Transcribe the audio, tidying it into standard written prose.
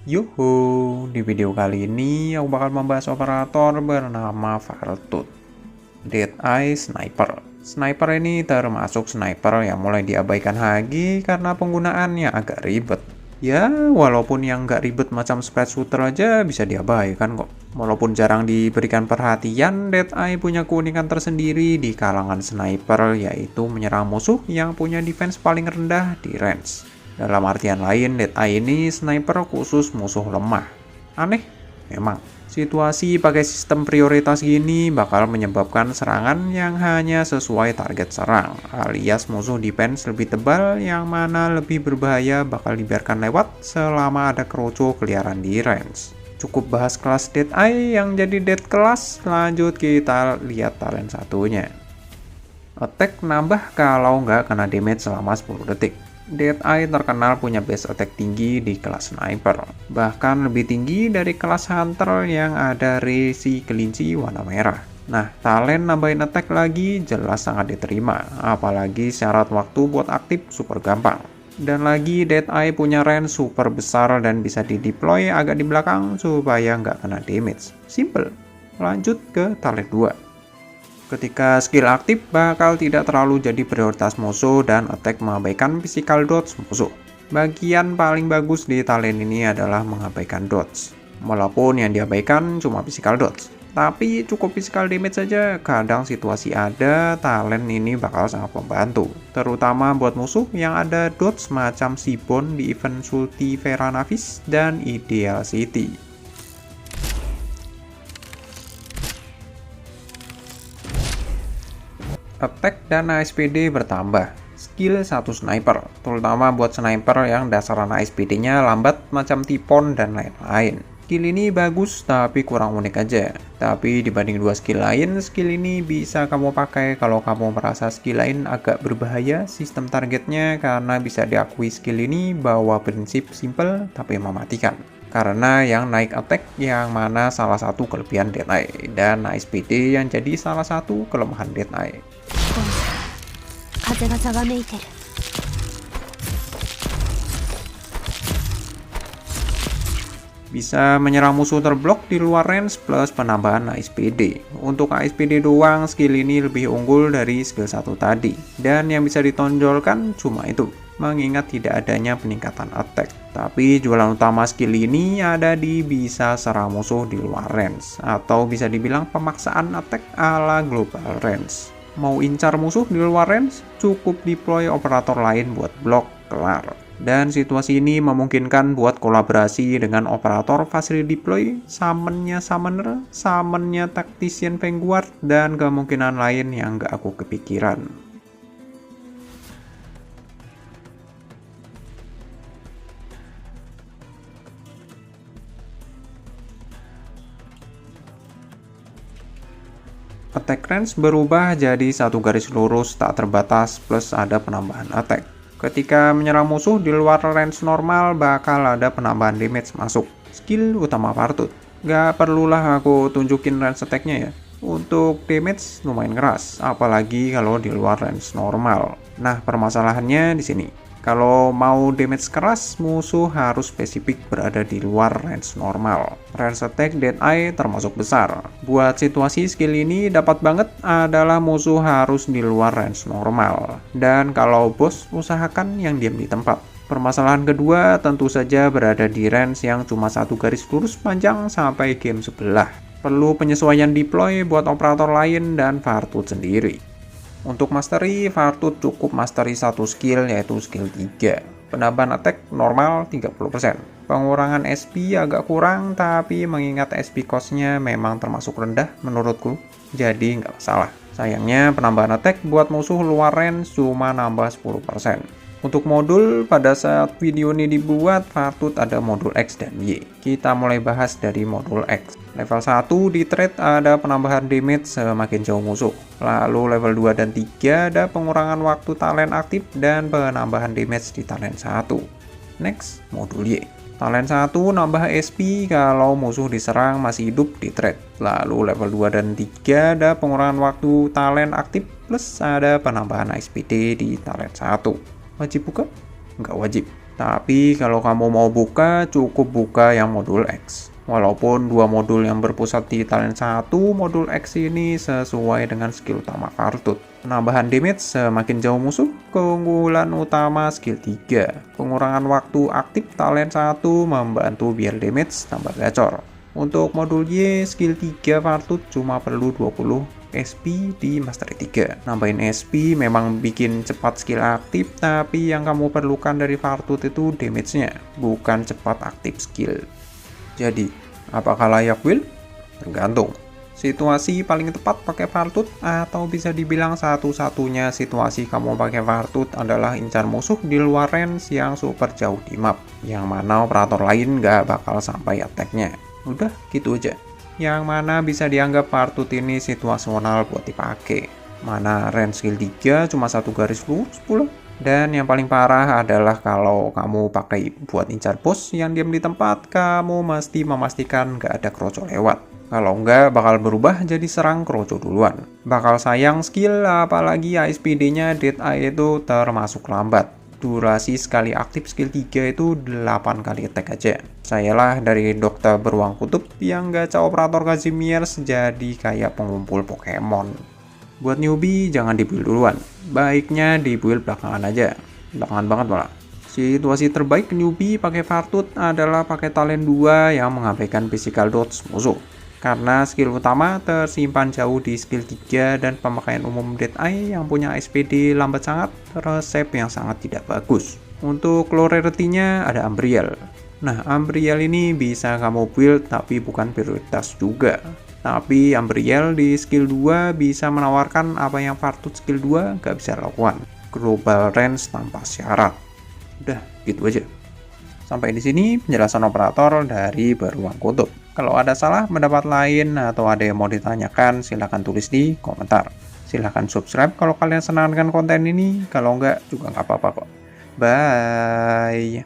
Yuhu, di video kali ini aku bakal membahas operator bernama Fartut, Dead Eye Sniper. Sniper ini termasuk sniper yang mulai diabaikan lagi karena penggunaannya agak ribet. Ya, walaupun yang nggak ribet macam spread shooter aja bisa diabaikan kok. Walaupun jarang diberikan perhatian, Dead Eye punya keunikan tersendiri di kalangan sniper, yaitu menyerang musuh yang punya defense paling rendah di range. Dalam artian lain, Dead Eye ini sniper khusus musuh lemah. Aneh? Memang. Situasi pakai sistem prioritas gini bakal menyebabkan serangan yang hanya sesuai target serang, alias musuh defense lebih tebal yang mana lebih berbahaya bakal dibiarkan lewat selama ada kroco keliaran di range. Cukup bahas kelas Dead Eye yang jadi dead kelas, lanjut kita lihat talent satunya. Attack nambah kalau nggak kena damage selama 10 detik. Dead Eye terkenal punya base attack tinggi di kelas sniper, bahkan lebih tinggi dari kelas hunter yang ada resi kelinci warna merah. Nah, talent nambahin attack lagi jelas sangat diterima, apalagi syarat waktu buat aktif super gampang. Dan lagi Dead Eye punya range super besar dan bisa dideploy agak di belakang supaya nggak kena damage. Simple. Lanjut ke talent 2. Ketika skill aktif bakal tidak terlalu jadi prioritas musuh dan attack mengabaikan physical dodge musuh. Bagian paling bagus di talent ini adalah mengabaikan dodge. Walaupun yang diabaikan cuma physical dodge. Tapi cukup physical damage saja, kadang situasi ada, talent ini bakal sangat membantu. Terutama buat musuh yang ada dodge macam Sibon di event Sulti Vera Navis dan Ideal City. Attack dan ASPD bertambah. Skill 1 sniper, terutama buat sniper yang dasaran ASPD-nya lambat macam Tipon dan lain-lain. Skill ini bagus tapi kurang unik aja. Tapi dibanding dua skill lain, skill ini bisa kamu pakai kalau kamu merasa skill lain agak berbahaya sistem targetnya, karena bisa diakui skill ini bawa prinsip simple tapi mematikan. Karena yang naik attack yang mana salah satu kelebihan Dead Eye, dan ASPD yang jadi salah satu kelemahan Dead Eye. 風がざわめいてる。 Bisa menyerang musuh terblok di luar range plus penambahan ASPD. Untuk ASPD doang, skill ini lebih unggul dari skill 1 tadi. Dan yang bisa ditonjolkan cuma itu, mengingat tidak adanya peningkatan attack. Tapi jualan utama skill ini ada di bisa serang musuh di luar range, atau bisa dibilang pemaksaan attack ala global range. Mau incar musuh di luar range, cukup deploy operator lain buat blok, kelar. Dan situasi ini memungkinkan buat kolaborasi dengan operator facility deploy, summonnya summoner, summonnya tactician vanguard, dan kemungkinan lain yang gak aku kepikiran. Attack range berubah jadi satu garis lurus tak terbatas plus ada penambahan attack. Ketika menyerang musuh di luar range normal bakal ada penambahan damage masuk. Skill utama Fartut. Gak perlulah aku tunjukin range attack-nya ya. Untuk damage lumayan keras, apalagi kalau di luar range normal. Nah, permasalahannya di sini. Kalau mau damage keras, musuh harus spesifik berada di luar range normal. Range attack Dead Eye termasuk besar. Buat situasi skill ini dapat banget adalah musuh harus di luar range normal. Dan kalau boss, usahakan yang diam di tempat. Permasalahan kedua tentu saja berada di range yang cuma satu garis lurus panjang sampai game sebelah. Perlu penyesuaian deploy buat operator lain dan Fartut sendiri. Untuk mastery, Fartut cukup mastery satu skill, yaitu skill 3. Penambahan attack normal 30%. Pengurangan SP agak kurang, tapi mengingat SP cost-nya memang termasuk rendah menurutku, jadi nggak masalah. Sayangnya penambahan attack buat musuh luar range cuma nambah 10%. Untuk modul, pada saat video ini dibuat, Fartut ada modul X dan Y. Kita mulai bahas dari modul X. Level 1 di trade ada penambahan damage semakin jauh musuh. Lalu level 2 dan 3 ada pengurangan waktu talent aktif dan penambahan damage di talent 1. Next, modul Y. Talent 1 nambah SP kalau musuh diserang masih hidup di trade. Lalu level 2 dan 3 ada pengurangan waktu talent aktif plus ada penambahan SPD di talent 1. Wajib buka? Nggak wajib. Tapi kalau kamu mau buka, cukup buka yang modul X. Walaupun dua modul yang berpusat di talent 1, modul X ini sesuai dengan skill utama Fartut. Penambahan damage semakin jauh musuh, keunggulan utama skill 3. Pengurangan waktu aktif talent 1 membantu biar damage tambah gacor. Untuk modul Y, skill 3 Fartut cuma perlu 20 SP di Mastery 3. Nambahin SP memang bikin cepat skill aktif, tapi yang kamu perlukan dari Fartut itu damage-nya, bukan cepat aktif skill. Jadi, apakah layak build? Tergantung. Situasi paling tepat pakai Fartut, atau bisa dibilang satu-satunya situasi kamu pakai Fartut adalah incar musuh di luar range yang super jauh di map, yang mana operator lain nggak bakal sampai attack-nya. Udah, gitu aja. Yang mana bisa dianggap Fartut ini situasional buat dipakai. Mana range skill 3 cuma satu garis lurus pula. Dan yang paling parah adalah kalau kamu pakai buat incar bos yang diam di tempat, kamu mesti memastikan nggak ada kroco lewat. Kalau nggak, bakal berubah jadi serang kroco duluan. Bakal sayang skill, apalagi ASPD-nya Dead Eye itu termasuk lambat. Durasi sekali aktif skill 3 itu 8 kali attack aja. Sayalah dari dokter beruang kutub yang gacha operator Casimir jadi kayak pengumpul Pokemon. Buat newbie jangan di-build duluan, baiknya di-build belakangan aja, belakangan banget malah. Situasi terbaik newbie pakai Fartut adalah pakai talent 2 yang mengabaikan physical dodge musuh. Karena skill utama tersimpan jauh di skill 3 dan pemakaian umum Dead Eye yang punya SPD lambat sangat, resep yang sangat tidak bagus. Untuk low rarity-nya ada Ambriel. Nah, Ambriel ini bisa kamu build tapi bukan prioritas juga. Tapi Ambriel di skill 2 bisa menawarkan apa yang Fartut skill 2 gak bisa lakukan. Global range tanpa syarat. Udah, gitu aja. Sampai di sini penjelasan operator dari Beruang Kutub. Kalau ada salah pendapat lain atau ada yang mau ditanyakan, silahkan tulis di komentar. Silahkan subscribe kalau kalian senang dengan konten ini. Kalau enggak, juga nggak apa-apa kok. Bye!